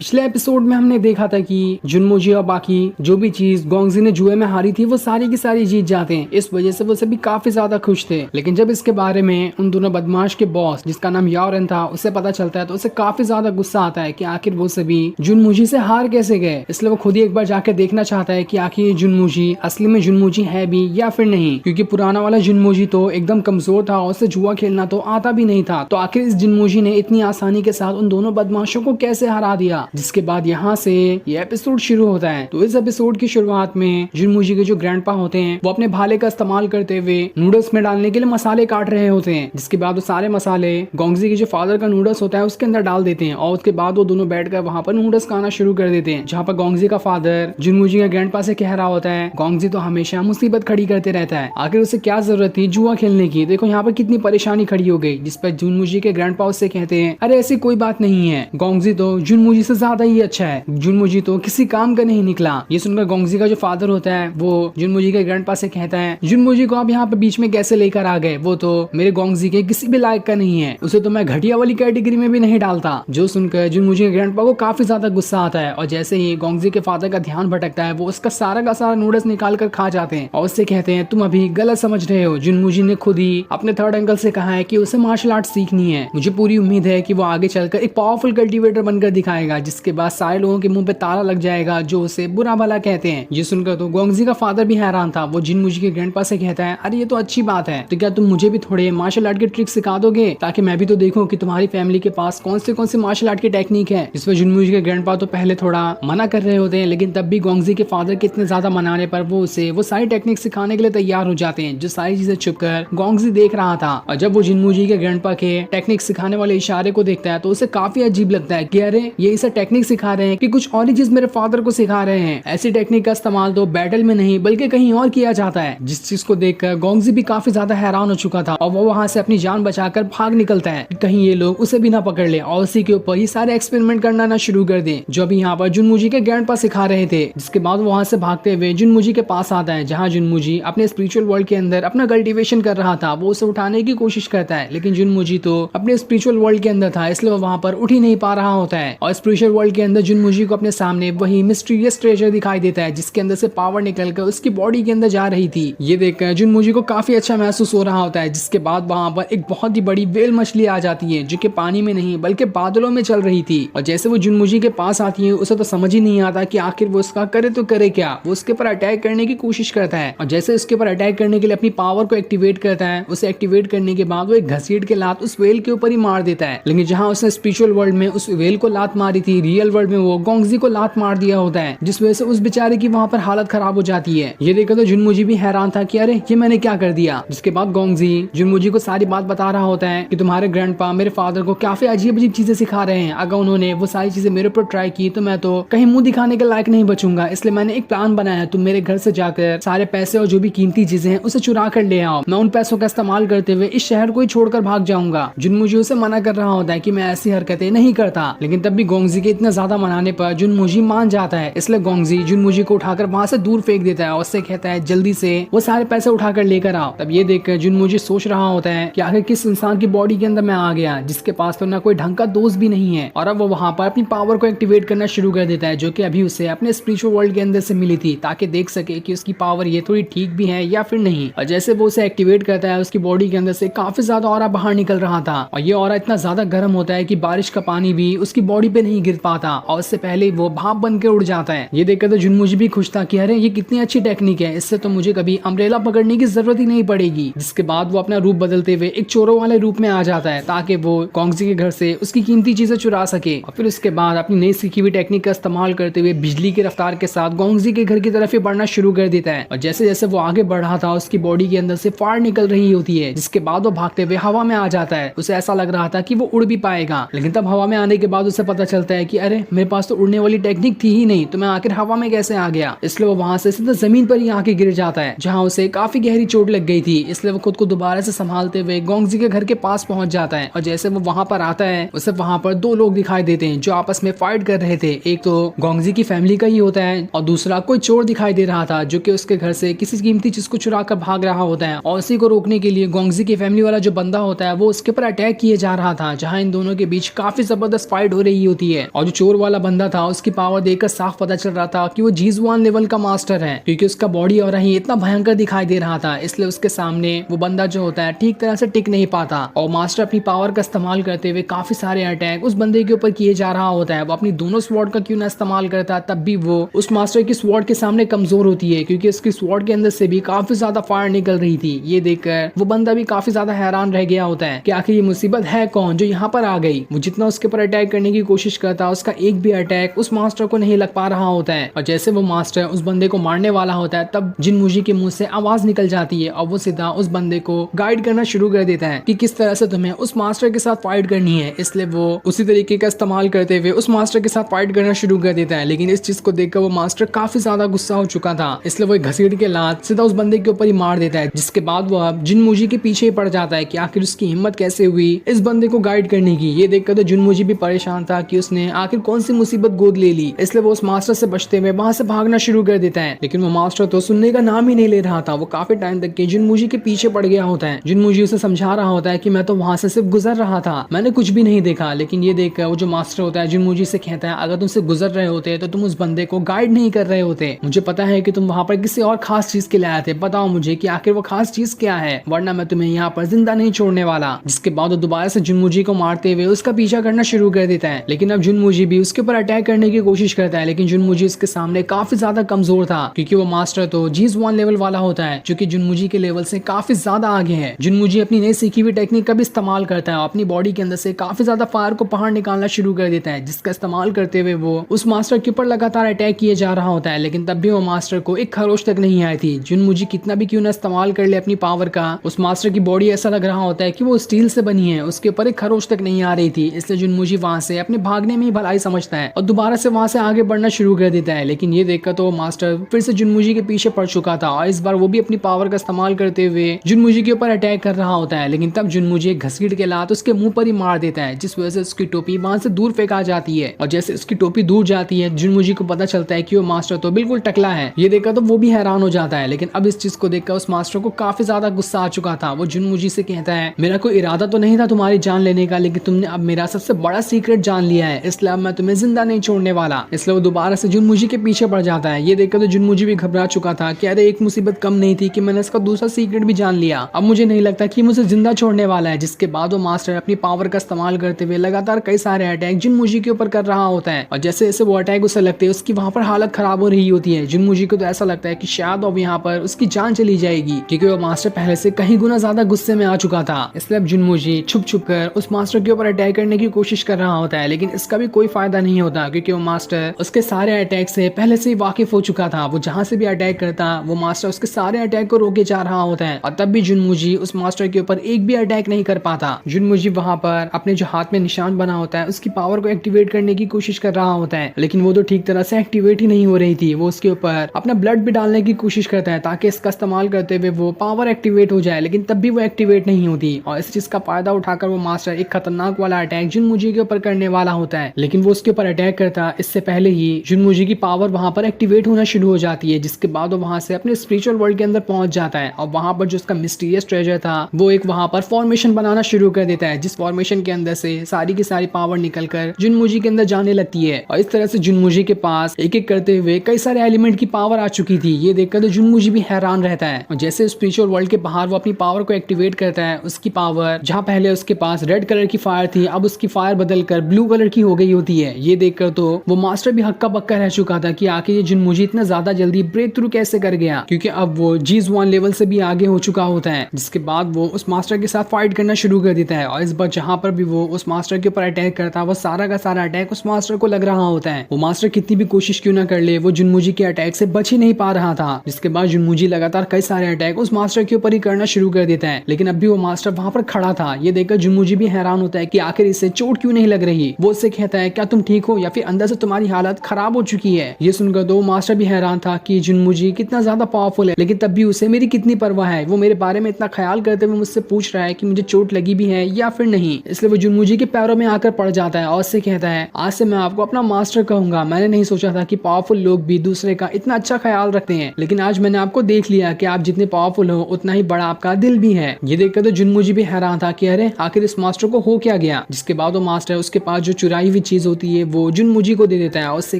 पिछले एपिसोड में हमने देखा था कि जुनमुजी और बाकी जो भी चीज गोंगजी ने जुए में हारी थी वो सारी की सारी जीत जाते हैं। इस वजह से वो सभी काफी ज्यादा खुश थे। लेकिन जब इसके बारे में उन दोनों बदमाश के बॉस जिसका नाम याओरेन था उसे पता चलता है तो उसे काफी ज्यादा गुस्सा आता है कि आखिर वो सभी जुनमुजी से हार कैसे गए। इसलिए वो खुद ही एक बार जाकर देखना चाहता है कि आखिर ये जुनमुजी असली में जुनमुजी है भी या फिर नहीं, क्योंकि पुराना वाला जुनमुजी तो एकदम कमजोर था और उसे जुआ खेलना तो आता भी नहीं था। तो आखिर इस जुनमुजी ने इतनी आसानी के साथ उन दोनों बदमाशों को कैसे हरा दिया। जिसके बाद यहाँ से ये एपिसोड शुरू होता है। तो इस एपिसोड की शुरुआत में जुनमुजी के जो ग्रैंडपा होते हैं वो अपने भाले का इस्तेमाल करते हुए नूडल्स में डालने के लिए मसाले काट रहे होते हैं। जिसके बाद वो सारे मसाले गोंगजी के जो फादर का नूडल्स होता है उसके अंदर डाल देते हैं और उसके बाद वो दोनों बैठकर वहाँ पर नूडल्स खाना शुरू कर देते हैं। जहाँ पर गोंगजी का फादर जुनमुजी के ग्रैंडपा से कह रहा होता है गोंगजी तो हमेशा मुसीबत खड़ी करते रहता है, आखिर उसे क्या जरूरत थी जुआ खेलने की। देखो यहाँ पर कितनी परेशानी खड़ी हो गई। जिस पर जुनमुजी के ग्रैंडपा उससे कहते हैं अरे ऐसी कोई बात नहीं है, गोंगजी तो जुनमुजी से ज्यादा ही अच्छा है, जुनमुजी तो किसी काम का नहीं निकला। ये सुनकर गोंगजी का जो फादर होता है वो जुनमुजी के ग्रैंडपा से कहता है जुनमुजी को आप यहाँ पे बीच में कैसे लेकर आ गए, वो तो मेरे गोंगजी के किसी भी लायक का नहीं है, उसे तो मैं घटिया वाली कैटेगरी में भी नहीं डालता। जो सुनकर जुनमुजी के ग्रैंडपा को काफी ज्यादा गुस्सा आता है और जैसे ही गोंगजी के फादर का ध्यान भटकता है वो उसका सारा का सारा नूडल्स निकाल कर खा जाते हैं और उससे कहते हैं तुम अभी गलत समझ रहे हो। जुनमुजी ने खुद ही अपने थर्ड अंकल से कहा है कि उसे मार्शल आर्ट सीखनी है। मुझे पूरी उम्मीद है कि वो आगे चलकर एक पावरफुल कल्टीवेटर बनकर दिखाएगा, जिसके बाद सारे लोगों के मुंह पे ताला लग जाएगा जो उसे बुरा भला कहते हैं। ये सुनकर तो गोंगजी का फादर भी हैरान था। वो जुनमुजी के ग्रैंडपा से कहता है अरे ये तो अच्छी बात है, तो क्या तुम मुझे भी थोड़े मार्शल आर्ट के ट्रिक सिखा दोगे ताकि मैं भी तो देखूं कि तुम्हारी फैमिली के पास कौन से मार्शल आर्ट की टेक्निक है। जिसमें जुनमुजी के ग्रैंडपा तो पहले थोड़ा मना कर रहे होते हैं, लेकिन तब भी गोंगजी के फादर के इतने ज्यादा मनाने पर वो उसे वो सारी टेक्निक सिखाने के लिए तैयार हो जाते हैं, जो सारी चीजें छुपकर गोंगजी देख रहा था। और जब वो जुनमुजी के ग्रैंडपा के टेक्निक सिखाने वाले इशारे को देखता है तो उसे काफी अजीब लगता है कि अरे ये इसे टेक्निक सिखा रहे हैं कि कुछ और ही चीज मेरे फादर को सिखा रहे हैं। ऐसी टेक्निक का इस्तेमाल तो बैटल में नहीं बल्कि कहीं और किया जाता है। जिस चीज को देखकर गोंगजी भी काफी ज्यादा हैरान हो चुका था और वो वहां से अपनी जान बचाकर भाग निकलता है, कहीं ये लोग उसे भी ना पकड़ ले और उसी के ऊपर ही सारे एक्सपेरिमेंट करना ना शुरू कर दे जो अभी यहाँ पर जुनमुजी के ग्रैंडपा सिखा रहे थे। जिसके बाद वो वहां से भागते हुए जुनमुजी के पास आता है, जहाँ जुनमुजी अपने स्पिरिचुअल वर्ल्ड के अंदर अपना कल्टीवेशन कर रहा था। वो उसे उठाने की कोशिश करता है, लेकिन जुनमुजी तो अपने स्पिरिचुअल वर्ल्ड के अंदर था, इसलिए वो वहां पर उठ ही नहीं पा रहा होता है। और स्पिरिचुअल वर्ल्ड के अंदर जुनमुजी को अपने सामने वही मिस्टीरियस ट्रेजर दिखाई देता है, जिसके अंदर से पावर निकलकर उसकी बॉडी के अंदर जा रही थी। ये देखकर जुनमुजी को काफी अच्छा महसूस हो रहा होता है। जिसके बाद वहां पर एक बहुत ही बड़ी व्हेल मछली आ जाती है जो कि पानी में नहीं बल्कि बादलों में चल रही थी। और जैसे वो जुनमुजी के पास आती है उसे तो समझ ही नहीं आता कि आखिर वो उसका करे तो करे क्या। वो उसके ऊपर अटैक करने की कोशिश करता है और जैसे उसके ऊपर अटैक करने के लिए अपनी पावर को एक्टिवेट करता है, उसे एक्टिवेट करने के बाद वो एक घसीट के लात उस व्हेल के ऊपर ही मार देता है। लेकिन जहाँ उसने स्पिरिचुअल वर्ल्ड में उस व्हेल को लात मारी थी, रियल वर्ल्ड में वो गोंगजी को लात मार दिया होता है, जिस वजह से उस बेचारे की वहां पर हालत खराब हो जाती है। ये देखकर तो जुनमुजी भी हैरान था कि अरे ये मैंने क्या कर दिया। जिसके बाद गोंगजी जुनमुजी को सारी बात बता रहा होता है कि तुम्हारे ग्रैंडपा मेरे फादर को काफी अजीब अजीब चीजें सिखा रहे हैं, अगर उन्होंने वो सारी चीजें मेरे ऊपर ट्राई की तो मैं तो कहीं मुंह दिखाने के लायक नहीं बचूंगा। इसलिए मैंने एक प्लान बनाया, तुम मेरे घर से जाकर सारे पैसे और जो भी कीमती चीजें हैं उसे चुरा कर ले आओ। मैं उन पैसों का इस्तेमाल करते हुए इस शहर को ही छोड़कर भाग जाऊंगा। जुनमुजी उसे मना कर रहा होता है कि मैं ऐसी हरकतें नहीं करता, लेकिन तब भी गोंगजी के इतने ज्यादा मनाने पर जुनमुजी मान जाता है। इसलिए गोंगजी जुनमुजी को उठाकर वहां से दूर फेंक देता है और उससे कहता है जल्दी से वो सारे पैसे उठाकर लेकर आओ। तब ये देखकर जुनमुजी सोच रहा होता है कि आखिर किस इंसान की बॉडी के अंदर मैं आ गया जिसके पास तो ना कोई ढंग का दोस्त भी नहीं है। और अब वो वहां पर अपनी पावर को एक्टिवेट करना शुरू कर देता है जो कि अभी उसे अपने स्पिरिचुअल वर्ल्ड के अंदर से मिली थी, ताकि देख सके कि उसकी पावर ये थोड़ी ठीक भी है या फिर नहीं। और जैसे वो उसे एक्टिवेट करता है उसकी बॉडी के अंदर से काफी ज्यादा ऑरा बाहर निकल रहा था और ये ऑरा इतना ज्यादा गर्म होता है कि बारिश का पानी भी उसकी बॉडी पे नहीं गिर पाता और उससे पहले वो भाप बन के उड़ जाता है। ये देखकर तो जुनमुजी भी खुश था कि अरे ये कितनी अच्छी टेक्निक है, इससे तो मुझे कभी अम्ब्रेला पकड़ने की जरूरत ही नहीं पड़ेगी। जिसके बाद वो अपना रूप बदलते हुए एक चोरों वाले रूप में आ जाता है ताकि वो गोंगजी के घर से उसकी कीमती चीजें चुरा सके। और फिर उसके बाद अपनी नई सीखी हुई टेक्निक का इस्तेमाल करते हुए बिजली की रफ्तार के साथ गोंगजी के घर की तरफ ही बढ़ना शुरू कर देता है। और जैसे जैसे वो आगे बढ़ रहा था उसकी बॉडी के अंदर से फायर निकल रही होती है, जिसके बाद वो भागते हुए हवा में आ जाता है। उसे ऐसा लग रहा था कि वो उड़ भी पाएगा, लेकिन तब हवा में आने के बाद उसे पता चलता है कि अरे मेरे पास तो उड़ने वाली टेक्निक थी ही नहीं, तो मैं आखिर हवा में कैसे आ गया। इसलिए वो वहां से सीधा जमीन पर ही आके गिर जाता है, जहाँ उसे काफी गहरी चोट लग गई थी। इसलिए वो खुद को दोबारा से संभालते हुए गोंगजी के घर के पास पहुंच जाता है। और जैसे वो वहां पर आता है उसे वहां पर दो लोग दिखाई देते हैं जो आपस में फाइट कर रहे थे। एक तो गोंगजी की फैमिली का ही होता है और दूसरा कोई चोर दिखाई दे रहा था जो कि उसके घर से किसी कीमती चीज को चुरा कर भाग रहा होता है। और उसी को रोकने के लिए गोंगजी की फैमिली वाला जो बंदा होता है वो उसके ऊपर अटैक किए जा रहा था, जहाँ इन दोनों के बीच काफी जबरदस्त फाइट हो रही होती है। और जो चोर वाला बंदा था उसकी पावर देखकर साफ पता चल रहा था कि वो जीज1 लेवल का मास्टर है, क्योंकि उसका बॉडी और ही इतना भयंकर दिखाई दे रहा था। इसलिए उसके सामने वो बंदा जो होता है ठीक तरह से टिक नहीं पाता और मास्टर अपनी पावर का इस्तेमाल करते हुए काफी सारे अटैक उस बंदे के ऊपर किए जा रहा होता है। वो अपनी दोनों स्वॉर्ड का क्यों ना इस्तेमाल करता, तब भी वो उस मास्टर की स्वॉर्ड के सामने कमजोर होती है, क्योंकि उसकी स्वॉर्ड के अंदर से भी काफी ज्यादा फायर निकल रही थी। ये देखकर वो बंदा भी काफी ज्यादा हैरान रह गया होता है कि आखिर ये मुसीबत है कौन जो यहाँ पर आ गई। वो जितना उसके ऊपर अटैक करने की कोशिश करता है उसका एक भी अटैक उस मास्टर को नहीं लग पा रहा होता है। और जैसे वो मास्टर उस बंदे को मारने वाला होता है तब जिनमुजी के मुंह से आवाज निकल जाती है और वो सीधा उस बंदे को गाइड करना शुरू कर देता है कि किस तरह से तुम्हें उस मास्टर के साथ फाइट करनी है। इसलिए वो उसी तरीके का इस्तेमाल करते हुए उस मास्टर के साथ फाइट करना शुरू कर देता है। लेकिन इस चीज को देखकर वो मास्टर काफी ज्यादा गुस्सा हो चुका था, इसलिए वो घसीट के लात सीधा उस बंदे के ऊपर ही मार देता है। जिसके बाद वो अब जिनमुजी के पीछे ही पड़ जाता है कि आखिर उसकी हिम्मत कैसे हुई इस बंदे को गाइड करने की। ये देखकर तो जिनमुजी भी परेशान था कि उसने आखिर कौन सी मुसीबत गोद ले ली। इसलिए वो उस मास्टर से बचते हुए वहां से भागना शुरू कर देता है। लेकिन वो मास्टर तो सुनने का नाम ही नहीं ले रहा था। वो काफी टाइम तक के जिनमुजी के पीछे पड़ गया होता है। जिनमुजी उसे समझा रहा होता है कि मैं तो वहां से सिर्फ गुजर रहा था, मैंने कुछ भी नहीं देखा। लेकिन ये देखकर वो जो मास्टर होता है जिनमुजी से कहता है अगर तुमसे गुजर रहे होते तो तुम उस बंदे को गाइड नहीं कर रहे होते। मुझे पता है कि तुम वहां पर किसी और खास चीज के लिए आए थे, बताओ मुझे कि आखिर वो खास चीज क्या है, वरना मैं तुम्हें यहाँ पर जिंदा नहीं छोड़ने वाला। जिसके बाद वो दोबारा से जिनमुजी को मारते हुए उसका पीछा करना शुरू कर देता है। लेकिन अब जिनमुजी भी उसके ऊपर अटैक करने की कोशिश करता है, लेकिन जिनमुजी उसके सामने काफी ज्यादा कमजोर था, क्योंकि वो मास्टर तो जीज1 लेवल वाला होता है जो कि जिनमुजी के लेवल से काफी ज्यादा आगे है। जिनमुजी अपनी नई सीखी हुई टेक्निक का भी इस्तेमाल करता है और अपनी बॉडी के अंदर से काफी ज्यादा फायर को बाहर निकालना शुरू कर देता है, जिसका इस्तेमाल करते हुए वो उस मास्टर के ऊपर लगातार अटैक किए जा रहा होता है। लेकिन तब भी वो मास्टर को एक खरोच तक नहीं आई थी। जिनमुजी कितना भी क्यों ना इस्तेमाल कर ले अपनी पावर का, उस मास्टर की बॉडी ऐसा लग रहा होता है कि वो स्टील से बनी है, उसके ऊपर एक खरोच तक नहीं आ रही थी। इसलिए जिनमुजी वहां से अपने भागने में ही भलाई समझता है और दोबारा से वहां से आगे बढ़ना शुरू कर देता है। लेकिन ये देखकर तो मास्टर फिर से जिनमुजी के पीछे पड़ चुका था और इस बार वो भी अपनी पावर का इस्तेमाल करते हुए जिनमुजी के ऊपर अटैक कर रहा होता है। लेकिन तब जिनमुजी घसीट के लात उसके मुंह पर ही मार देता है, जिस वजह से उसकी टोपी वहां से दूर फेंका जाती है। और जैसे उसकी टोपी दूर जाती है जिनमुजी को पता चलता है कि वो मास्टर तो बिल्कुल टकला है। ये देखकर तो वो भी हैरान हो जाता है। लेकिन अब इस चीज को देखकर उस मास्टर को काफी ज्यादा गुस्सा आ चुका था। वो जिनमुजी से कहता है मेरा कोई इरादा तो नहीं था तुम्हारी जान लेने का, लेकिन तुमने अब मेरा सबसे बड़ा सीक्रेट जान लिया है, इसलिए अब मैं तुम्हें जिंदा नहीं छोड़ने वाला। इसलिए वो दोबारा से जिनमुजी के पीछे पड़ जाता है। ये देखकर तो जिनमुजी भी घबरा चुका था कि अरे एक मुसीबत कम नहीं थी कि मैंने इसका दूसरा सीक्रेट भी जान लिया, अब मुझे नहीं लगता कि मुझे जिंदा छोड़ने वाला है। जिसके बाद वो मास्टर अपनी पावर का इस्तेमाल करते हुए लगातार कई सारे अटैक जिनमुजी के ऊपर कर रहा होता है। और जैसे जैसे वो अटैक उसे लगते हैं उसकी वहां पर हालत खराब हो रही होती है। जिनमुजी को तो ऐसा लगता है कि शायद अब यहाँ पर उसकी जान चली जाएगी, क्योंकि वो मास्टर पहले से कहीं गुना ज्यादा गुस्से में आ चुका था। इसलिए अब जिनमुजी छुप छुप कर उस मास्टर के ऊपर अटैक करने की कोशिश कर रहा होता है। लेकिन इसका भी कोई फायदा नहीं होता, क्योंकि वो मास्टर उसके सारे अटैक से पहले से ही वाकिफ हो चुका था। वो जहाँ से भी अटैक करता वो मास्टर उसके सारे अटैक को रोके जा रहा होता है और तब भी जिनमुजी उस मास्टर के ऊपर एक भी अटैक नहीं कर पाता। जिनमुजी वहां पर अपने जो हाथ में निशान बना होता है उसकी पावर को एक्टिवेट करने की कोशिश कर रहा होता है, लेकिन वो तो ठीक तरह से एक्टिवेट ही नहीं हो रही थी। वो उसके ऊपर अपना ब्लड भी डालने की कोशिश करता है ताकि इसका इस्तेमाल करते हुए वो पावर एक्टिवेट हो जाए, लेकिन तब भी वो एक्टिवेट नहीं होती। और इस चीज का फायदा उठाकर वो मास्टर एक खतरनाक वाला अटैक जिनमुजी के ऊपर करने वाला होता है। लेकिन वो उसके ऊपर अटैक करता इससे पहले ही जिनमुजी की पावर वहां पर एक्टिवेट होना शुरू हो जाती है। जिसके बाद वो वहां से अपने स्पिरिचुअल वर्ल्ड के अंदर पहुंच जाता है और वहां पर जो उसका मिस्टीरियस ट्रेजर था वो एक वहां पर फॉर्मेशन बनाना शुरू कर देता है, जिस फॉर्मेशन के अंदर से सारी की सारी पावर निकलकर जिनमुजी के अंदर जाने लगती है। और इस तरह से जिनमुजी के पास एक एक करते हुए कई सारे एलिमेंट की पावर आ चुकी थी। ये देखकर तो जिनमुजी भी हैरान रहता है। और जैसे स्पिरिचुअल वर्ल्ड के बाहर वो अपनी पावर को एक्टिवेट करता है, उसकी पावर जहाँ पहले उसके पास रेड कलर की फायर थी अब उसकी फायर बदलकर ब्लू कलर की हो गई होती है। ये देखकर तो वो मास्टर भी हक्का बक्का रह चुका था कि आखिर ये जिनमुजी इतना ज्यादा जल्दी ब्रेक थ्रू कैसे कर गया, क्योंकि अब वो जीज1 लेवल से भी आगे हो चुका होता है। जिसके बाद वो उस मास्टर के साथ फाइट करना शुरू कर देता है और इस बार जहाँ पर भी वो उस मास्टर के ऊपर अटैक करता है वो सारा का सारा अटैक उस मास्टर को लग रहा होता है। वो मास्टर कितनी भी कोशिश क्यों ना कर ले वो जिनमुजी के अटैक से बच ही नहीं पा रहा था। जिसके बाद जिनमुजी लगातार कई सारे अटैक उस मास्टर के ऊपर ही करना शुरू कर देता है, लेकिन अब भी वो मास्टर वहां पर खड़ा था। ये देखकर जिनमुजी भी हैरान होता है कि आखिर इससे चोट क्यों नहीं लग रही। वो उससे कहता है क्या तुम ठीक हो या फिर अंदर से तुम्हारी हालत खराब हो चुकी है। ये सुनकर तो मास्टर भी हैरान था कि जिनमुजी कितना ज्यादा पावरफुल है, लेकिन तब भी उसे मेरी कितनी परवाह है। वो मेरे बारे में इतना ख्याल करते हुए मुझसे पूछ रहा है कि मुझे चोट लगी भी है या फिर नहीं। इसलिए वो जिनमुजी के पैरों में आकर पड़ जाता है और उससे कहता है आज से मैं आपको अपना मास्टर कहूंगा। मैंने नहीं सोचा था कि पावरफुल लोग भी दूसरे का इतना अच्छा ख्याल रखते हैं, लेकिन आज मैंने आपको देख लिया कि आप जितने पावरफुल हो उतना ही बड़ा आपका दिल भी है। ये देखकर तो जिनमुजी भी हैरान था कि अरे आखिर इस मास्टर को हो क्या गया। जिसके बाद वो मास्टर उसके पास जो चुराई हुई चीज होती है वो जुनमुजी को दे देता है और उससे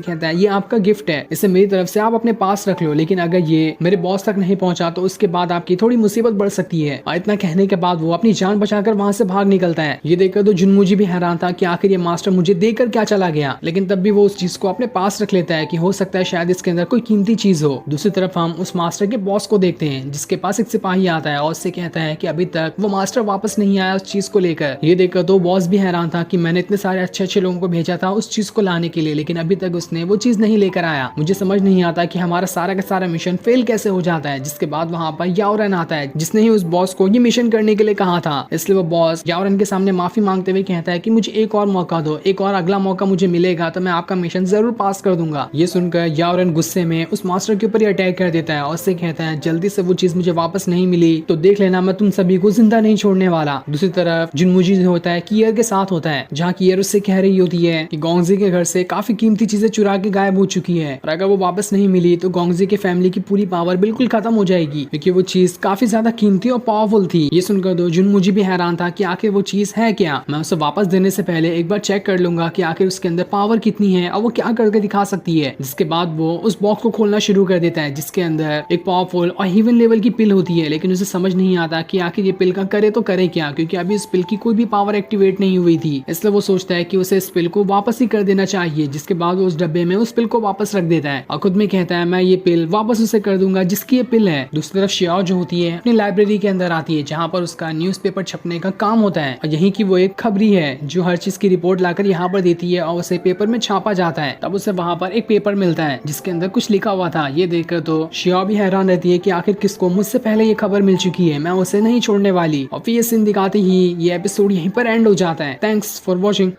कहता है ये आपका गिफ्ट है, इसे मेरी तरफ से आप अपने पास रख लो, लेकिन अगर ये मेरे बॉस तक नहीं पहुंचा तो उसके बाद आपकी थोड़ी मुसीबत बढ़ सकती है। और इतना कहने के बाद वो अपनी जान बचाकर वहां से भाग निकलता है। ये देखकर तो जुनमुजी भी हैरान था कि आखिर ये मास्टर मुझे देकर क्या चला गया, लेकिन तब भी वो उस चीज को अपने पास रख लेता है कि हो सकता है शायद इसके अंदर कोई कीमती चीज हो। दूसरी तरफ हम उस मास्टर के बॉस को देखते हैं जिसके पास एक सिपाही आता है और उससे कहता है कि अभी तक वो मास्टर वापस नहीं आया उस चीज को लेकर। ये देखकर तो बॉस भी हैरान था कि मैंने इतने सारे अच्छे अच्छे लोगों को भेजा था उस चीज को लाने के लिए, लेकिन अभी तक उसने वो चीज नहीं लेकर आया। मुझे समझ नहीं आता कि हमारा सारा का सारा मिशन फेल कैसे हो जाता है। जिसके बाद वहाँ पर याओरन आता है जिसने ही उस बॉस को ये मिशन करने के लिए कहा था, इसलिए वो बॉस याओरन के सामने माफी मांगते हुए कहता है कि मुझे एक और मौका दो, एक और अगला मौका मुझे मिलेगा तो मैं आपका मिशन जरूर पास कर दूंगा। ये सुनकर याओरन गुस्से में उस मास्टर के ऊपर अटैक कर देता है और उससे कहता है जल्दी से वो चीज मुझे वापस नहीं मिली तो देख लेना मैं तुम सभी को जिंदा नहीं छोड़ने वाला। दूसरी तरफ जुनमुजी जो होता है कियर के साथ होता है, जहाँ कियर उससे कह रही होती है कि गोंगजी के घर से काफी कीमती चीजें चुरा के गायब हो चुकी है और अगर वो वापस नहीं मिली तो गोंगजी के फैमिली की पूरी पावर बिल्कुल खत्म हो जाएगी, क्योंकि वो चीज काफी ज्यादा कीमती और पावरफुल थी। ये सुनकर दो जुनमुजी भी हैरान था कि आखिर वो चीज है क्या। मैं उसे वापस देने से पहले एक बार चेक कर लूंगा कि आखिर उसके अंदर पावर कितनी है और वो क्या करके दिखा सकती है। जिसके बाद वो उस बॉक्स को खोलना शुरू कर देता है जिसके अंदर एक पावरफुल और हेवन लेवल की पिल होती है, लेकिन उसे समझ नहीं आता कि आखिर ये पिल का करे तो करे क्या, क्योंकि अभी इस पिल की कोई भी पावर एक्टिवेट नहीं हुई थी। इसलिए वो सोचता है कि उसे इस पिल को वापस ही कर देना चाहिए। जिसके बाद वो उस डब्बे में उस पिल को वापस रख देता है और खुद में कहता है मैं ये पिल वापस उसे कर दूंगा जिसकी ये पिल है। दूसरी तरफ शियाओ जो होती है अपनी लाइब्रेरी के अंदर आती है जहाँ पर उसका न्यूज़पेपर छपने का काम होता है और यहीं की वो एक खबरी है जो हर चीज की रिपोर्ट लाकर यहाँ पर देती है और उसे पेपर में छापा जाता है। तब उसे वहाँ पर एक पेपर मिलता है जिसके अंदर कुछ लिखा हुआ था। ये देखकर तो शियाओ भी हैरान रहती है कि आखिर किसको मुझसे पहले ये खबर मिल चुकी है, मैं उसे नहीं छोड़ने वाली। और फिर ये सीन दिखाते ही ये एपिसोड यहीं पर एंड हो जाता है। Thanks for watching.